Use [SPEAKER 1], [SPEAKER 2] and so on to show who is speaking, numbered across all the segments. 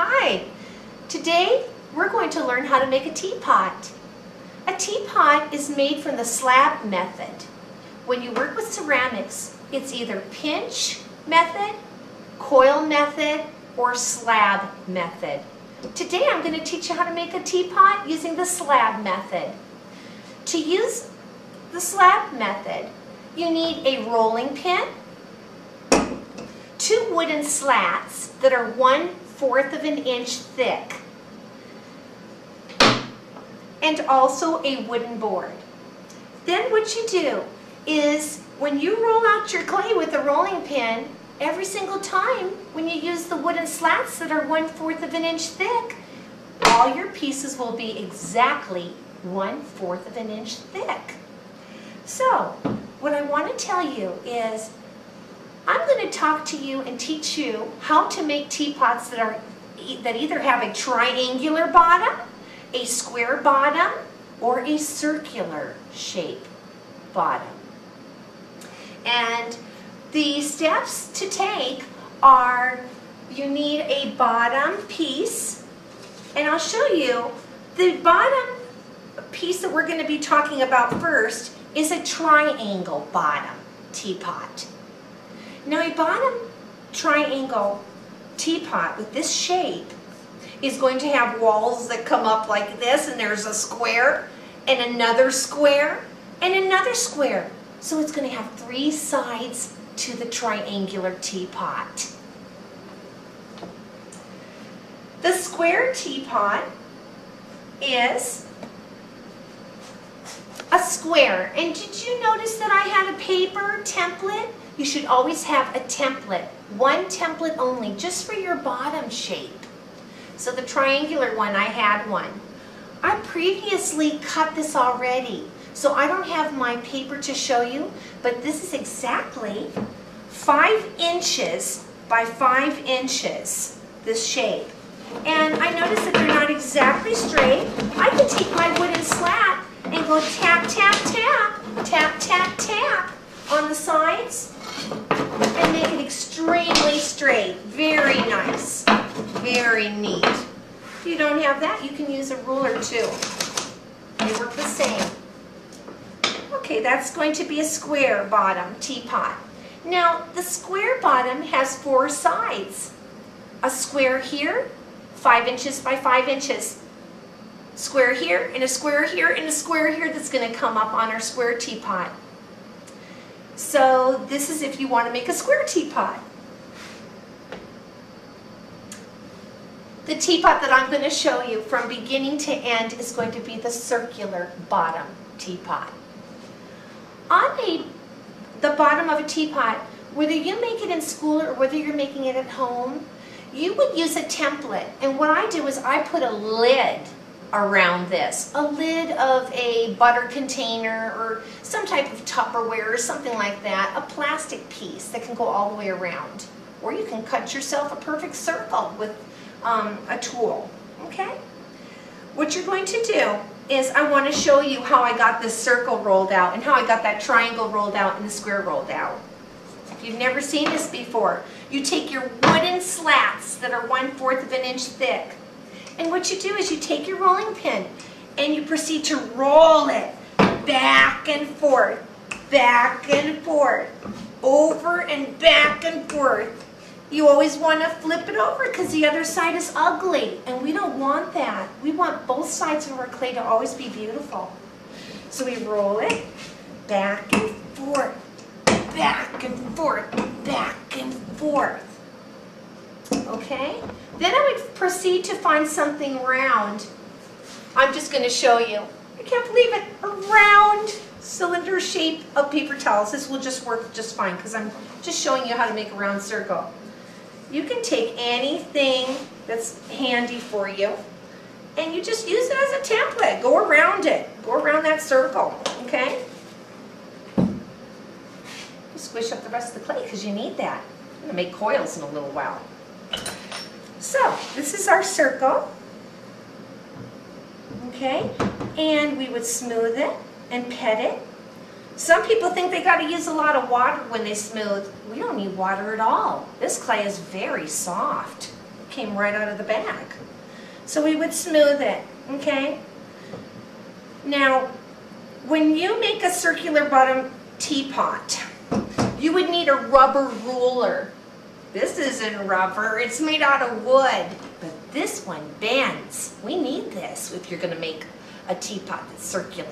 [SPEAKER 1] Hi! Today we're going to learn how to make a teapot. A teapot is made from the slab method. When you work with ceramics, it's either pinch method, coil method, or slab method. Today I'm going to teach you how to make a teapot using the slab method. To use the slab method, you need a rolling pin, 2 wooden slats that are 1/4 of an inch thick, and also a wooden board. Then what you do is when you roll out your clay with a rolling pin, every single time when you use the wooden slats that are 1/4 of an inch thick, all your pieces will be exactly 1/4 of an inch thick. So what I want to tell you is I'm going to talk to you and teach you how to make teapots that either have a triangular bottom, a square bottom, or a circular shape bottom. And the steps to take are you need a bottom piece, and I'll show you the bottom piece that we're going to be talking about first is a triangle bottom teapot. Now a bottom triangle teapot with this shape is going to have walls that come up like this, and there's a square and another square and another square. So it's going to have 3 sides to the triangular teapot. The square teapot is a square. And did you notice that I had a paper template? You should always have a template, 1 template only, just for your bottom shape. So the triangular one, I had one. I previously cut this already, so I don't have my paper to show you, but this is exactly 5 inches by 5 inches, this shape. And I noticed that they're not exactly straight. I can take my wooden slat and go tap, tap, tap, tap, tap, tap on the sides and make it extremely straight. Very nice. Very neat. If you don't have that, you can use a ruler too. They work the same. Okay, that's going to be a square bottom teapot. Now, the square bottom has 4 sides. A square here, 5 inches by 5 inches. Square here, and a square here, and a square here that's going to come up on our square teapot. So this is if you want to make a square teapot. The teapot that I'm going to show you from beginning to end is going to be the circular bottom teapot. On the bottom of a teapot, whether you make it in school or whether you're making it at home, you would use a template. And what I do is I put a lid around this, a lid of a butter container or some type of Tupperware or something like that, a plastic piece that can go all the way around. Or you can cut yourself a perfect circle with a tool, okay? What you're going to do is I want to show you how I got this circle rolled out and how I got that triangle rolled out and the square rolled out. If you've never seen this before, you take your wooden slats that are 1/4 of an inch thick, and what you do is you take your rolling pin and you proceed to roll it back and forth, over and back and forth. You always want to flip it over because the other side is ugly, and we don't want that. We want both sides of our clay to always be beautiful. So we roll it back and forth, back and forth, back and forth. Okay? Then I would proceed to find something round. I'm just going to show you. I can't believe it. A round cylinder shape of paper towels. This will just work just fine because I'm just showing you how to make a round circle. You can take anything that's handy for you and you just use it as a template. Go around it. Go around that circle. Okay? Squish up the rest of the clay because you need that. I'm going to make coils in a little while. So, this is our circle. Okay? And we would smooth it and pet it. Some people think they got to use a lot of water when they smooth. We don't need water at all. This clay is very soft. came right out of the bag. So we would smooth it, okay? Now, when you make a circular bottom teapot, you would need a rubber ruler. This isn't rubber, it's made out of wood. But this one bends. We need this if you're gonna make a teapot that's circular.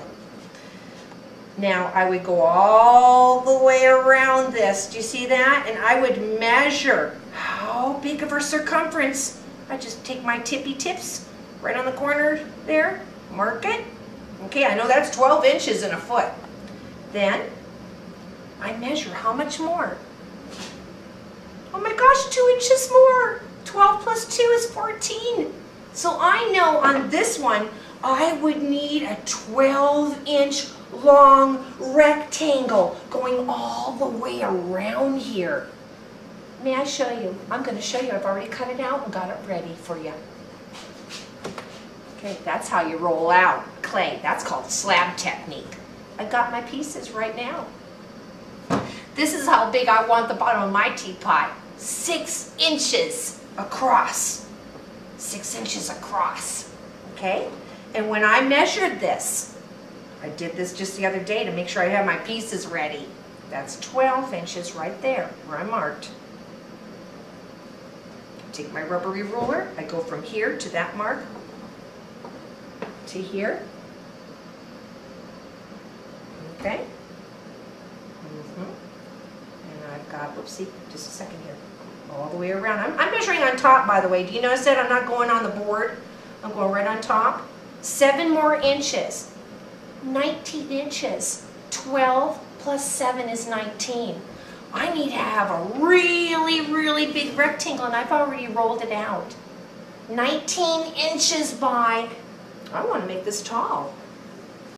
[SPEAKER 1] Now, I would go all the way around this. Do you see that? And I would measure how big of a circumference. I just take my tippy tips right on the corner there, mark it. Okay, I know that's 12 inches in a foot. Then, I measure how much more. Oh my gosh, 2 inches more. 12 plus 2 is 14. So I know on this one, I would need a 12-inch long rectangle going all the way around here. May I show you? I'm going to show you. I've already cut it out and got it ready for you. Okay, that's how you roll out clay. That's called slab technique. I got my pieces right now. This is how big I want the bottom of my teapot. 6 inches across. 6 inches across. Okay? And when I measured this, I did this just the other day to make sure I have my pieces ready. That's 12 inches right there where I marked. Take my rubbery ruler. I go from here to that mark to here. Okay? And I've got, whoopsie, just a second here. All the way around. I'm measuring on top, by the way. Do you notice that I'm not going on the board? I'm going right on top. 7 more inches. 19 inches. 12 plus 7 is 19. I need to have a really, really big rectangle, and I've already rolled it out. 19 inches by, I want to make this tall.